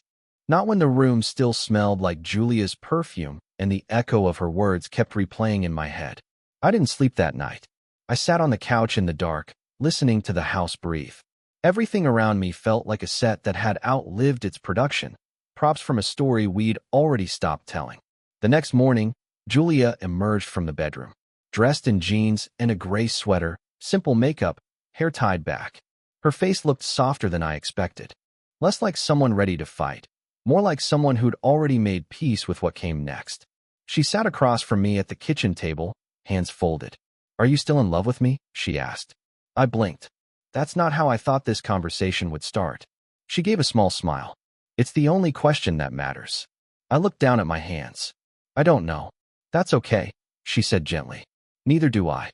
Not when the room still smelled like Julia's perfume and the echo of her words kept replaying in my head. I didn't sleep that night. I sat on the couch in the dark, listening to the house breathe. Everything around me felt like a set that had outlived its production, props from a story we'd already stopped telling. The next morning, Julia emerged from the bedroom, dressed in jeans and a gray sweater, simple makeup, hair tied back. Her face looked softer than I expected. Less like someone ready to fight, more like someone who'd already made peace with what came next. She sat across from me at the kitchen table, hands folded. Are you still in love with me? She asked. I blinked. That's not how I thought this conversation would start. She gave a small smile. It's the only question that matters. I looked down at my hands. I don't know. That's okay, she said gently. Neither do I.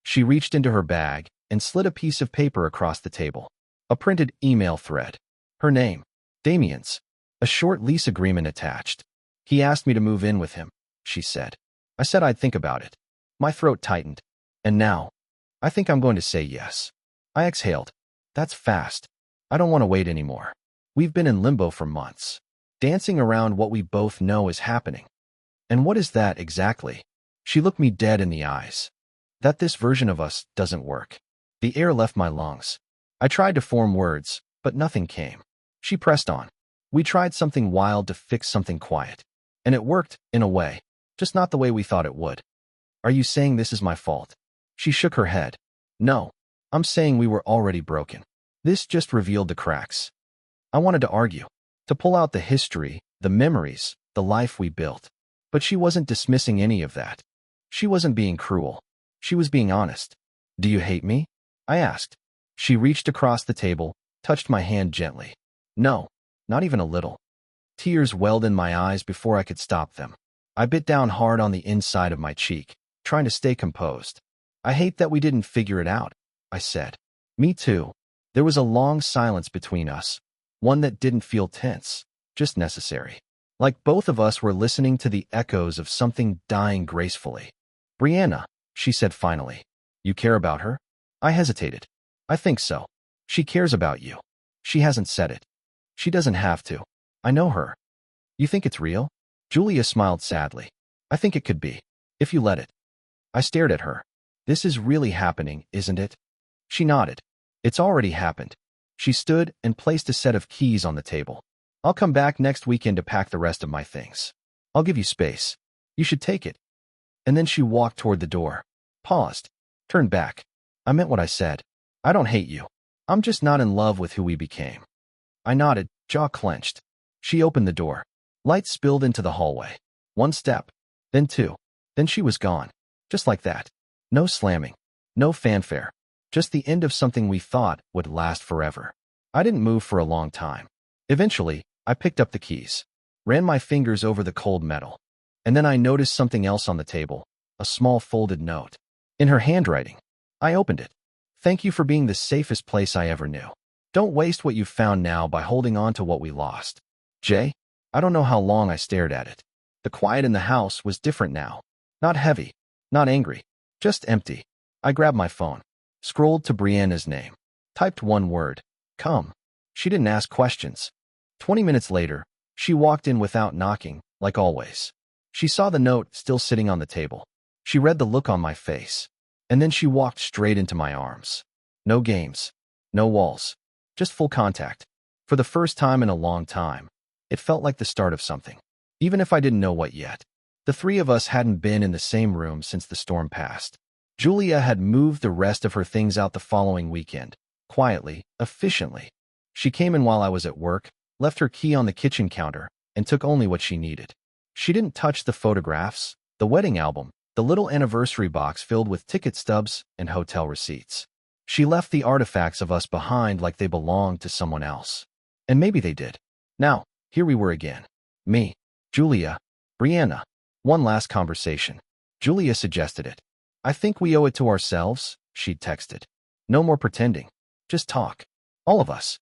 She reached into her bag and slid a piece of paper across the table. A printed email thread. Her name. Damien's. A short lease agreement attached. He asked me to move in with him, she said. I said I'd think about it. My throat tightened. And now, I think I'm going to say yes. I exhaled. That's fast. I don't want to wait anymore. We've been in limbo for months, dancing around what we both know is happening. And what is that exactly? She looked me dead in the eyes. That this version of us doesn't work. The air left my lungs. I tried to form words, but nothing came. She pressed on. We tried something wild to fix something quiet. And it worked, in a way, just not the way we thought it would. Are you saying this is my fault? She shook her head. No, I'm saying we were already broken. This just revealed the cracks. I wanted to argue. to pull out the history, the memories, the life we built. But she wasn't dismissing any of that. She wasn't being cruel. She was being honest. "Do you hate me?" I asked. She reached across the table, touched my hand gently. "No, not even a little." Tears welled in my eyes before I could stop them. I bit down hard on the inside of my cheek, trying to stay composed. "I hate that we didn't figure it out," I said. "Me too." There was a long silence between us, one that didn't feel tense, just necessary. Like both of us were listening to the echoes of something dying gracefully. "Brianna," she said finally. "You care about her?" I hesitated. "I think so. She cares about you. She hasn't said it. She doesn't have to. I know her." "You think it's real?" Julia smiled sadly. "I think it could be, if you let it." I stared at her. "This is really happening, isn't it?" She nodded. "It's already happened." She stood and placed a set of keys on the table. "I'll come back next weekend to pack the rest of my things. I'll give you space. You should take it." And then she walked toward the door, paused, turned back. "I meant what I said. I don't hate you. I'm just not in love with who we became." I nodded, jaw clenched. She opened the door. Light spilled into the hallway. One step, then two. Then she was gone. Just like that. No slamming. No fanfare. Just the end of something we thought would last forever. I didn't move for a long time. Eventually, I picked up the keys, ran my fingers over the cold metal. And then I noticed something else on the table, a small folded note. In her handwriting. I opened it. "Thank you for being the safest place I ever knew. Don't waste what you've found now by holding on to what we lost. Jay." I don't know how long I stared at it. The quiet in the house was different now. Not heavy, not angry, just empty. I grabbed my phone, scrolled to Brianna's name, typed one word, "Come." She didn't ask questions. 20 minutes later, she walked in without knocking, like always. She saw the note still sitting on the table. She read the look on my face. And then she walked straight into my arms. No games, no walls, just full contact. For the first time in a long time, it felt like the start of something, even if I didn't know what yet. The three of us hadn't been in the same room since the storm passed. Julia had moved the rest of her things out the following weekend, quietly, efficiently. She came in while I was at work, left her key on the kitchen counter, and took only what she needed. She didn't touch the photographs, the wedding album, the little anniversary box filled with ticket stubs and hotel receipts. She left the artifacts of us behind like they belonged to someone else. And maybe they did. Now, here we were again. Me, Julia, Brianna. One last conversation. Julia suggested it. "I think we owe it to ourselves," she'd texted. "No more pretending. Just talk. All of us."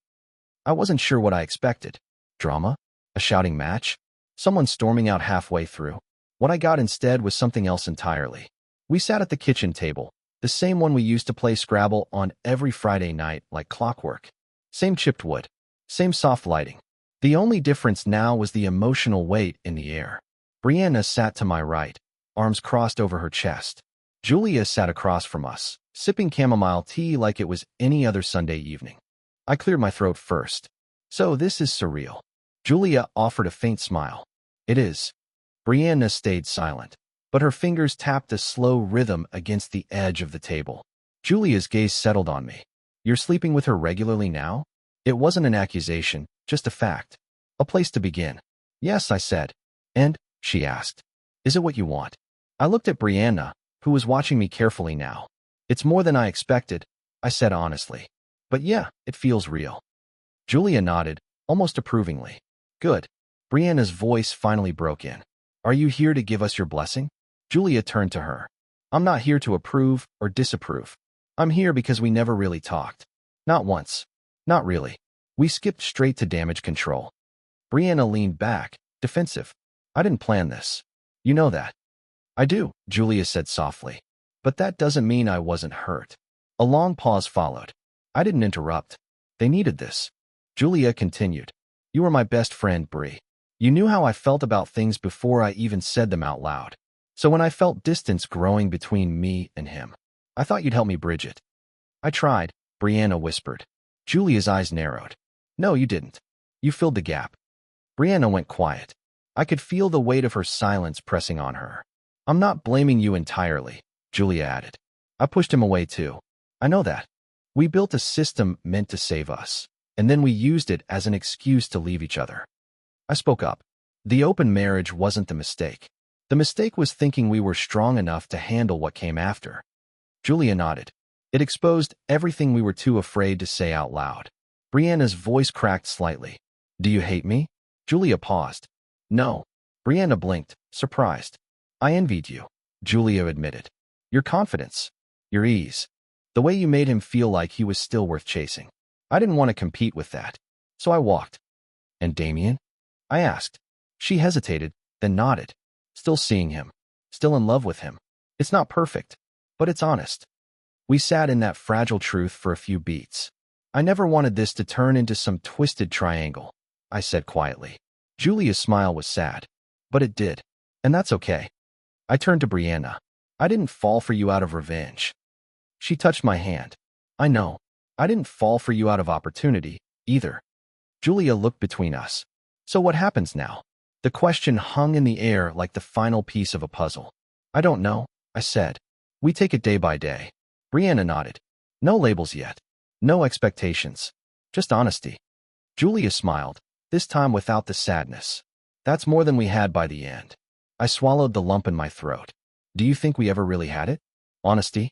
I wasn't sure what I expected. Drama? A shouting match? Someone storming out halfway through? What I got instead was something else entirely. We sat at the kitchen table, the same one we used to play Scrabble on every Friday night like clockwork. Same chipped wood. Same soft lighting. The only difference now was the emotional weight in the air. Brianna sat to my right, arms crossed over her chest. Julia sat across from us, sipping chamomile tea like it was any other Sunday evening. I cleared my throat first. "So this is surreal." Julia offered a faint smile. "It is." Brianna stayed silent, but her fingers tapped a slow rhythm against the edge of the table. Julia's gaze settled on me. "You're sleeping with her regularly now?" It wasn't an accusation, just a fact. A place to begin. "Yes," I said. "And?" she asked. "Is it what you want?" I looked at Brianna, who was watching me carefully now. "It's more than I expected," I said honestly. "But yeah, it feels real." Julia nodded, almost approvingly. "Good." Brianna's voice finally broke in. "Are you here to give us your blessing?" Julia turned to her. "I'm not here to approve or disapprove. I'm here because we never really talked. Not once. Not really. We skipped straight to damage control." Brianna leaned back, defensive. "I didn't plan this. You know that." "I do," Julia said softly. "But that doesn't mean I wasn't hurt." A long pause followed. I didn't interrupt. They needed this. Julia continued. "You were my best friend, Bri. You knew how I felt about things before I even said them out loud. So when I felt distance growing between me and him, I thought you'd help me bridge it." "I tried," Brianna whispered. Julia's eyes narrowed. "No, you didn't. You filled the gap." Brianna went quiet. I could feel the weight of her silence pressing on her. "I'm not blaming you entirely," Julia added. "I pushed him away too. I know that. We built a system meant to save us, and then we used it as an excuse to leave each other. I spoke up. The open marriage wasn't the mistake. The mistake was thinking we were strong enough to handle what came after. Julia nodded. It exposed everything we were too afraid to say out loud. Brianna's voice cracked slightly. Do you hate me? Julia paused. No. Brianna blinked, surprised. I envied you, Julia admitted. Your confidence. Your ease. The way you made him feel like he was still worth chasing. I didn't want to compete with that. So I walked. And Damien? I asked. She hesitated, then nodded. Still seeing him. Still in love with him. It's not perfect, but it's honest. We sat in that fragile truth for a few beats. I never wanted this to turn into some twisted triangle, I said quietly. Julia's smile was sad. But it did. And that's okay. I turned to Brianna. I didn't fall for you out of revenge. She touched my hand. I know. I didn't fall for you out of opportunity, either. Julia looked between us. So what happens now? The question hung in the air like the final piece of a puzzle. I don't know, I said. We take it day by day. Brianna nodded. No labels yet. No expectations. Just honesty. Julia smiled, this time without the sadness. That's more than we had by the end. I swallowed the lump in my throat. Do you think we ever really had it? Honesty?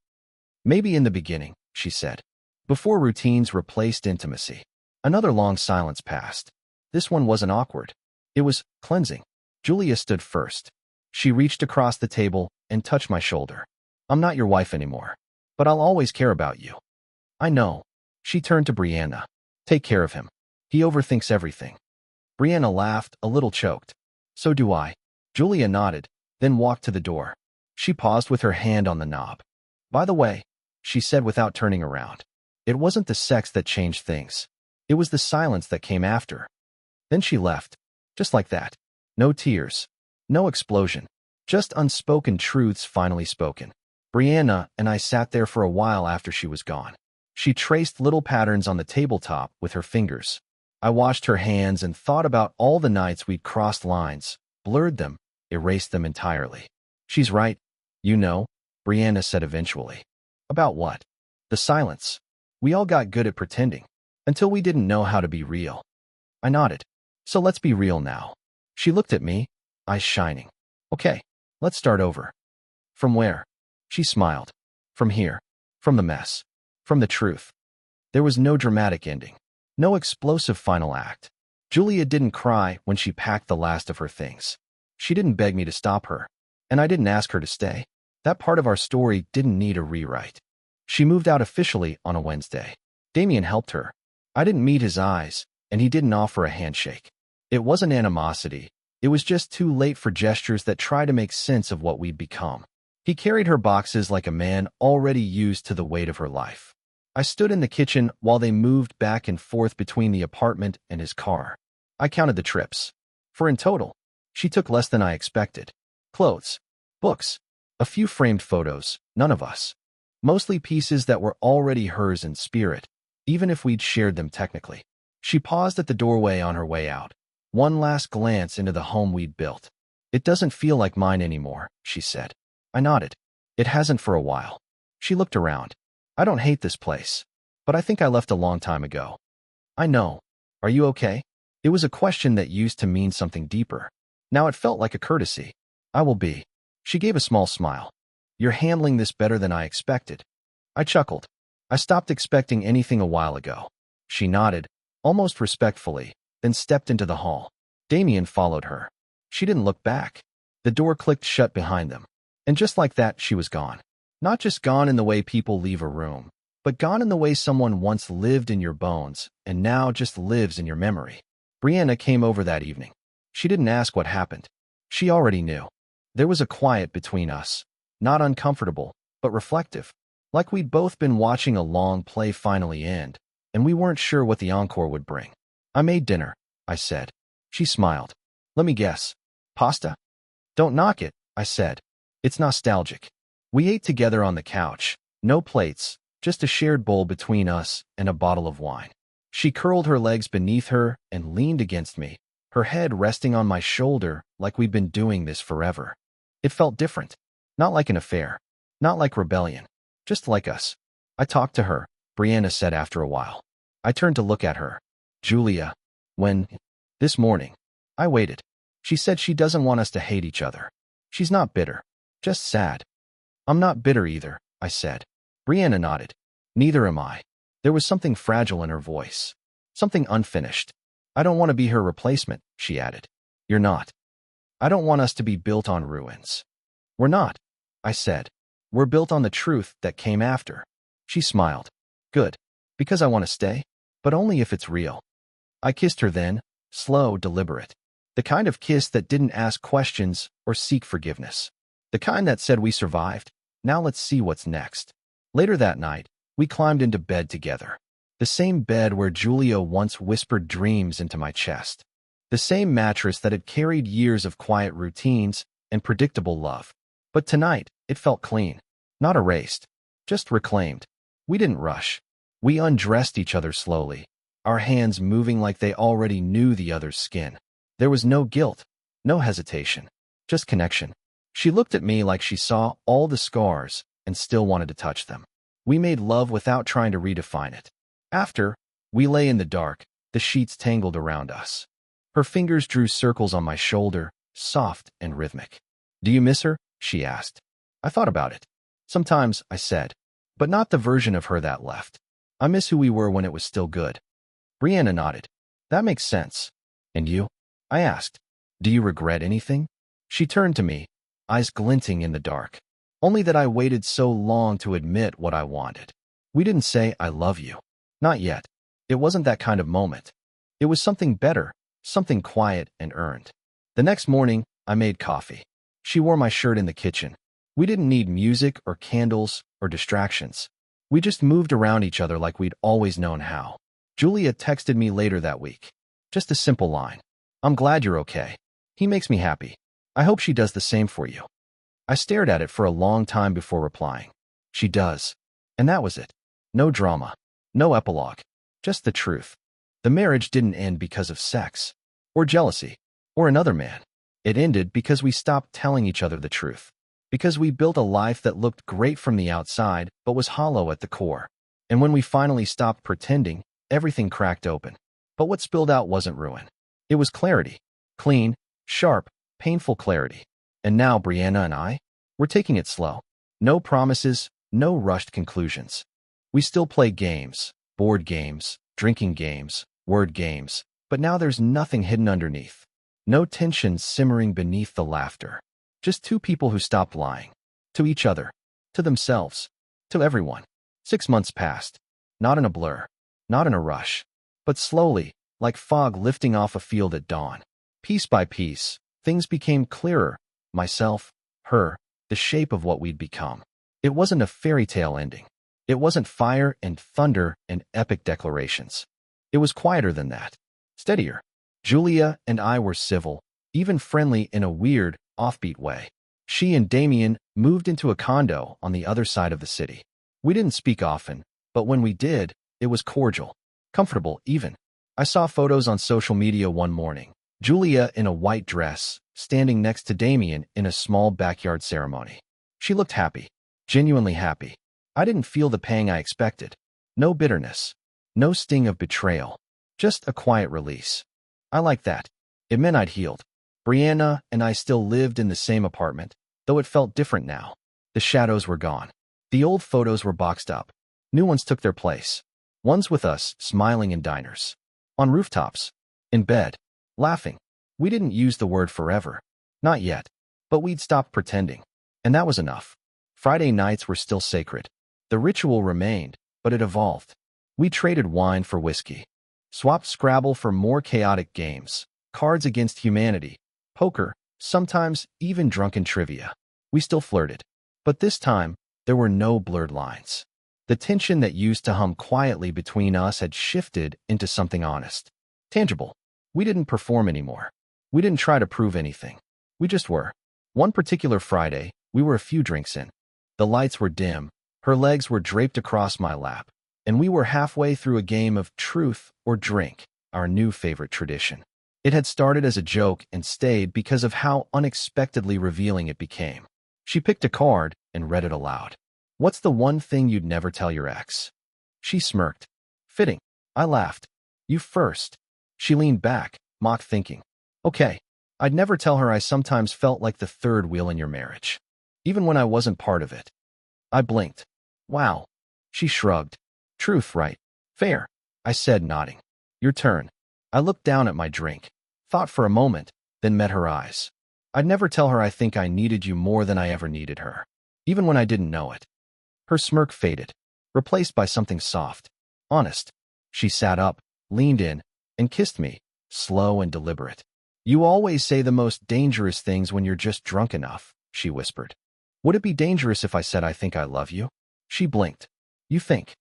Maybe in the beginning, she said. Before routines replaced intimacy. Another long silence passed. This one wasn't awkward. It was cleansing. Julia stood first. She reached across the table and touched my shoulder. I'm not your wife anymore, but I'll always care about you. I know. She turned to Brianna. Take care of him. He overthinks everything. Brianna laughed, a little choked. So do I. Julia nodded, then walked to the door. She paused with her hand on the knob. By the way, she said without turning around. It wasn't the sex that changed things. It was the silence that came after. Then she left. Just like that. No tears. No explosion. Just unspoken truths finally spoken. Brianna and I sat there for a while after she was gone. She traced little patterns on the tabletop with her fingers. I washed her hands and thought about all the nights we'd crossed lines, blurred them, erased them entirely. She's right. You know, Brianna said eventually. About what? The silence. We all got good at pretending, until we didn't know how to be real. I nodded. So let's be real now. She looked at me, eyes shining. Okay, let's start over. From where? She smiled. From here. From the mess. From the truth. There was no dramatic ending. No explosive final act. Julia didn't cry when she packed the last of her things. She didn't beg me to stop her. And I didn't ask her to stay. That part of our story didn't need a rewrite. She moved out officially on a Wednesday. Damien helped her. I didn't meet his eyes, and he didn't offer a handshake. It wasn't animosity. It was just too late for gestures that try to make sense of what we'd become. He carried her boxes like a man already used to the weight of her life. I stood in the kitchen while they moved back and forth between the apartment and his car. I counted the trips. For in total, she took less than I expected. Clothes, books, a few framed photos, none of us. Mostly pieces that were already hers in spirit, even if we'd shared them technically. She paused at the doorway on her way out. One last glance into the home we'd built. It doesn't feel like mine anymore, she said. I nodded. It hasn't for a while. She looked around. I don't hate this place, but I think I left a long time ago. I know. Are you okay? It was a question that used to mean something deeper. Now it felt like a courtesy. I will be. She gave a small smile. You're handling this better than I expected. I chuckled. I stopped expecting anything a while ago. She nodded, almost respectfully, then stepped into the hall. Damien followed her. She didn't look back. The door clicked shut behind them. And just like that, she was gone. Not just gone in the way people leave a room, but gone in the way someone once lived in your bones and now just lives in your memory. Brianna came over that evening. She didn't ask what happened. She already knew. There was a quiet between us, not uncomfortable, but reflective, like we'd both been watching a long play finally end, and we weren't sure what the encore would bring. I made dinner, I said. She smiled. Let me guess. Pasta? Don't knock it, I said. It's nostalgic. We ate together on the couch, no plates, just a shared bowl between us and a bottle of wine. She curled her legs beneath her and leaned against me, her head resting on my shoulder like we'd been doing this forever. It felt different. Not like an affair. Not like rebellion. Just like us. I talked to her, Brianna said after a while. I turned to look at her. Julia, when... This morning. I waited. She said she doesn't want us to hate each other. She's not bitter, just sad. I'm not bitter either, I said. Brianna nodded. Neither am I. There was something fragile in her voice. Something unfinished. I don't want to be her replacement, she added. You're not. I don't want us to be built on ruins. We're not, I said. We're built on the truth that came after. She smiled. Good. Because I want to stay, but only if it's real. I kissed her then, slow, deliberate. The kind of kiss that didn't ask questions or seek forgiveness. The kind that said we survived. Now let's see what's next. Later that night, we climbed into bed together. The same bed where Julia once whispered dreams into my chest. The same mattress that had carried years of quiet routines and predictable love. But tonight, it felt clean. Not erased. Just reclaimed. We didn't rush. We undressed each other slowly, our hands moving like they already knew the other's skin. There was no guilt, no hesitation, just connection. She looked at me like she saw all the scars and still wanted to touch them. We made love without trying to redefine it. After, we lay in the dark, the sheets tangled around us. Her fingers drew circles on my shoulder, soft and rhythmic. Do you miss her? She asked. I thought about it. Sometimes, I said, but not the version of her that left. I miss who we were when it was still good. Brianna nodded. That makes sense. And you? I asked. Do you regret anything? She turned to me, eyes glinting in the dark. Only that I waited so long to admit what I wanted. We didn't say, I love you. Not yet. It wasn't that kind of moment. It was something better, something quiet and earned. The next morning, I made coffee. She wore my shirt in the kitchen. We didn't need music or candles or distractions. We just moved around each other like we'd always known how. Julia texted me later that week. Just a simple line. I'm glad you're okay. He makes me happy. I hope she does the same for you. I stared at it for a long time before replying. She does. And that was it. No drama. No epilogue. Just the truth. The marriage didn't end because of sex. Or jealousy. Or another man. It ended because we stopped telling each other the truth. Because we built a life that looked great from the outside, but was hollow at the core. And when we finally stopped pretending, everything cracked open. But what spilled out wasn't ruin. It was clarity. Clean, sharp, painful clarity. And now Brianna and I, we're taking it slow. No promises, no rushed conclusions. We still play games, board games, drinking games, word games, but now there's nothing hidden underneath. No tension simmering beneath the laughter. Just two people who stopped lying. To each other. To themselves. To everyone. 6 months passed. Not in a blur. Not in a rush. But slowly, like fog lifting off a field at dawn. Piece by piece, things became clearer. Myself, her, the shape of what we'd become. It wasn't a fairy tale ending. It wasn't fire and thunder and epic declarations. It was quieter than that. Steadier. Julia and I were civil, even friendly in a weird, offbeat way. She and Damien moved into a condo on the other side of the city. We didn't speak often, but when we did, it was cordial. Comfortable, even. I saw photos on social media one morning. Julia in a white dress, standing next to Damien in a small backyard ceremony. She looked happy. Genuinely happy. I didn't feel the pang I expected. No bitterness. No sting of betrayal. Just a quiet release. I liked that. It meant I'd healed. Brianna and I still lived in the same apartment, though it felt different now. The shadows were gone. The old photos were boxed up. New ones took their place. Ones with us, smiling in diners. On rooftops. In bed. Laughing. We didn't use the word forever. Not yet. But we'd stopped pretending. And that was enough. Friday nights were still sacred. The ritual remained, but it evolved. We traded wine for whiskey. Swapped Scrabble for more chaotic games. Cards Against Humanity. Poker. Sometimes even drunken trivia. We still flirted. But this time, there were no blurred lines. The tension that used to hum quietly between us had shifted into something honest. Tangible. We didn't perform anymore. We didn't try to prove anything. We just were. One particular Friday, we were a few drinks in. The lights were dim, her legs were draped across my lap, and we were halfway through a game of truth or drink, our new favorite tradition. It had started as a joke and stayed because of how unexpectedly revealing it became. She picked a card and read it aloud. What's the one thing you'd never tell your ex? She smirked. Fitting. I laughed. You first. She leaned back, mock thinking. Okay, I'd never tell her I sometimes felt like the third wheel in your marriage, even when I wasn't part of it. I blinked. Wow. She shrugged. Truth, right? Fair, I said, nodding. Your turn. I looked down at my drink, thought for a moment, then met her eyes. I'd never tell her I think I needed you more than I ever needed her, even when I didn't know it. Her smirk faded, replaced by something soft, honest. She sat up, leaned in, and kissed me, slow and deliberate. You always say the most dangerous things when you're just drunk enough, she whispered. Would it be dangerous if I said I think I love you? She blinked. You think?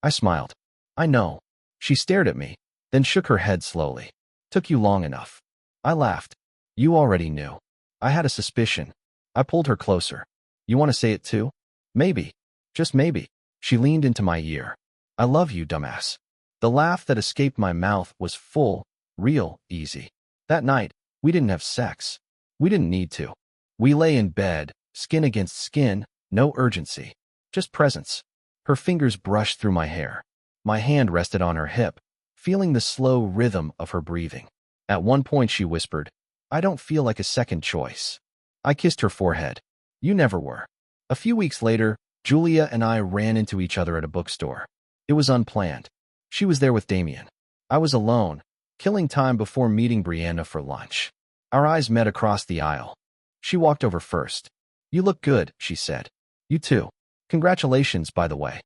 I smiled. I know. She stared at me, then shook her head slowly. Took you long enough. I laughed. You already knew. I had a suspicion. I pulled her closer. You want to say it too? Maybe. Just maybe. She leaned into my ear. I love you, dumbass. The laugh that escaped my mouth was full, real, easy. That night, we didn't have sex. We didn't need to. We lay in bed, skin against skin, no urgency. Just presence. Her fingers brushed through my hair. My hand rested on her hip, feeling the slow rhythm of her breathing. At one point she whispered, I don't feel like a second choice. I kissed her forehead. You never were. A few weeks later, Julia and I ran into each other at a bookstore. It was unplanned. She was there with Damien. I was alone, killing time before meeting Brianna for lunch. Our eyes met across the aisle. She walked over first. You look good, she said. You too. Congratulations, by the way.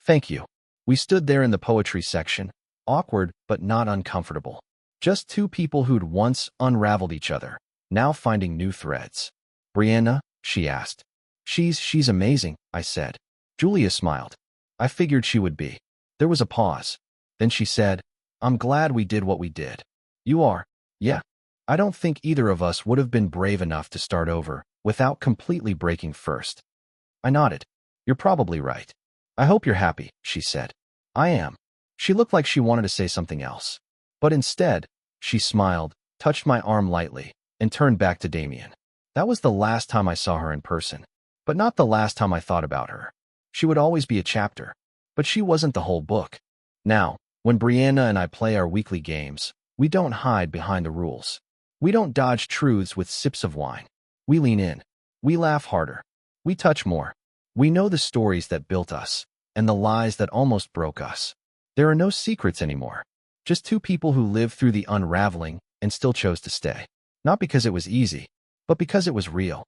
Thank you. We stood there in the poetry section, awkward but not uncomfortable. Just two people who'd once unraveled each other, now finding new threads. Brianna? She asked. She's amazing, I said. Julia smiled. I figured she would be. There was a pause. Then she said, I'm glad we did what we did. You are? Yeah. I don't think either of us would have been brave enough to start over without completely breaking first. I nodded. You're probably right. I hope you're happy, she said. I am. She looked like she wanted to say something else. But instead, she smiled, touched my arm lightly, and turned back to Damien. That was the last time I saw her in person, but not the last time I thought about her. She would always be a chapter, but she wasn't the whole book. Now, when Brianna and I play our weekly games, we don't hide behind the rules. We don't dodge truths with sips of wine. We lean in. We laugh harder. We touch more. We know the stories that built us, and the lies that almost broke us. There are no secrets anymore. Just two people who lived through the unraveling and still chose to stay. Not because it was easy, but because it was real.